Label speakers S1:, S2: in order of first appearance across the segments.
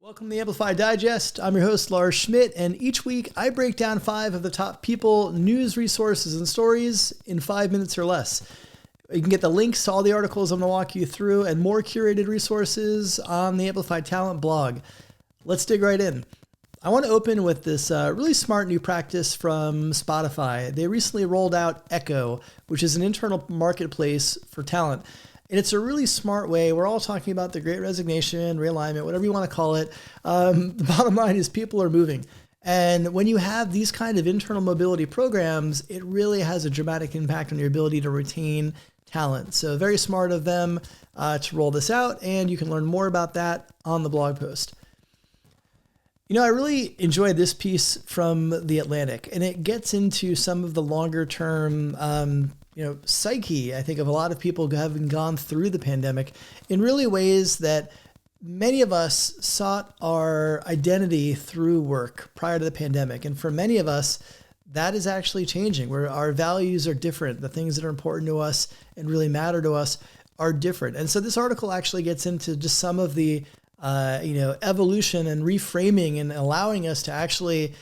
S1: Welcome to the Amplify Digest. I'm your host, Lars Schmidt, and each week I break down 5 of the top people, news, resources, and stories in 5 minutes or less. You can get the links to all the articles I'm going to walk you through and more curated resources on the Amplify Talent blog. Let's dig right in. I want to open with this really smart new practice from Spotify. They recently rolled out Echo, which is an internal marketplace for talent. And it's a really smart way. We're all talking about the Great Resignation, realignment, whatever you want to call it. The bottom line is people are moving. And when you have these kind of internal mobility programs, it really has a dramatic impact on your ability to retain talent. So very smart of them to roll this out. And you can learn more about that on the blog post. You know, I really enjoyed this piece from The Atlantic, and it gets into some of the longer term psyche, I think, of a lot of people who having gone through the pandemic in really ways that many of us sought our identity through work prior to the pandemic. And for many of us, that is actually changing, where our values are different. The things that are important to us and really matter to us are different. And so this article actually gets into just some of the evolution and reframing and allowing us to actually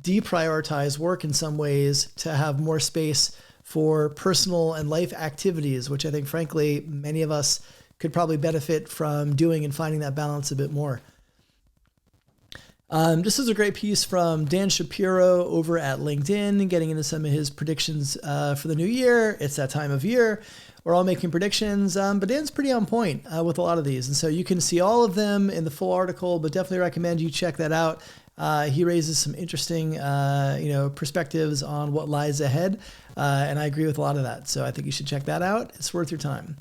S1: deprioritize work in some ways to have more space for personal and life activities, which I think, frankly, many of us could probably benefit from doing and finding that balance a bit more. This is a great piece from Dan Shapiro over at LinkedIn, getting into some of his predictions for the new year. It's that time of year. We're all making predictions, but Dan's pretty on point with a lot of these. And so you can see all of them in the full article, but definitely recommend you check that out. He raises some interesting, perspectives on what lies ahead. And I agree with a lot of that. So I think you should check that out. It's worth your time.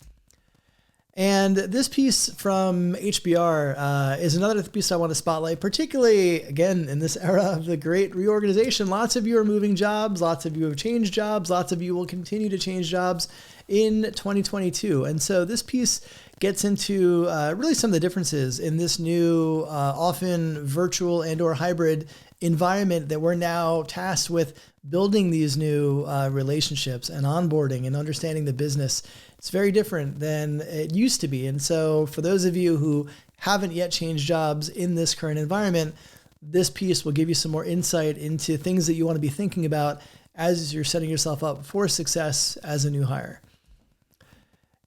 S1: And this piece from HBR is another piece I want to spotlight, particularly, again, in this era of the great reorganization. Lots of you are moving jobs. Lots of you have changed jobs. Lots of you will continue to change jobs in 2022. And so this piece gets into really some of the differences in this new, often virtual and or hybrid environment that we're now tasked with building these new relationships and onboarding and understanding the business. It's very different than it used to be. And so for those of you who haven't yet changed jobs in this current environment, this piece will give you some more insight into things that you want to be thinking about as you're setting yourself up for success as a new hire.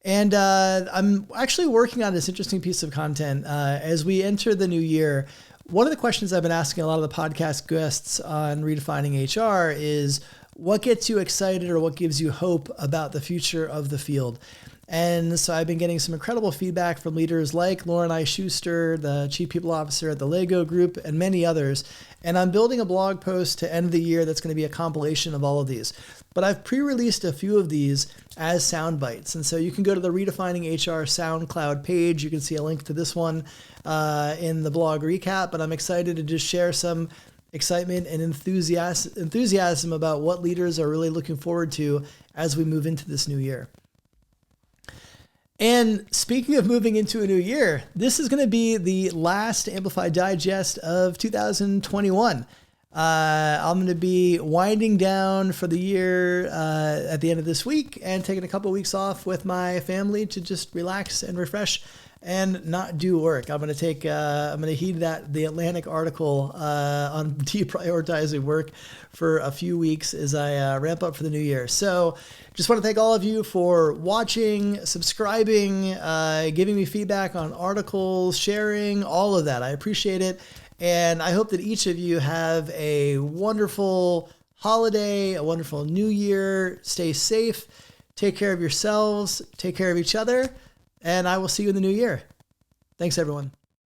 S1: And I'm actually working on this interesting piece of content as we enter the new year. One of the questions I've been asking a lot of the podcast guests on Redefining HR is, what gets you excited or what gives you hope about the future of the field? And so I've been getting some incredible feedback from leaders like Lauren I. Schuster, the Chief People Officer at the Lego Group, and many others. And I'm building a blog post to end the year that's going to be a compilation of all of these. But I've pre-released a few of these as sound bites. And so you can go to the Redefining HR SoundCloud page. You can see a link to this one in the blog recap. But I'm excited to just share some excitement and enthusiasm about what leaders are really looking forward to as we move into this new year. And speaking of moving into a new year, this is going to be the last Amplify Digest of 2021. I'm going to be winding down for the year at the end of this week and taking a couple of weeks off with my family to just relax and refresh and not do work. I'm going to heed the Atlantic article on deprioritizing work for a few weeks as I ramp up for the new year. So just want to thank all of you for watching, subscribing, giving me feedback on articles, sharing, all of that. I appreciate it. And I hope that each of you have a wonderful holiday, a wonderful new year. Stay safe. Take care of yourselves. Take care of each other. And I will see you in the new year. Thanks, everyone.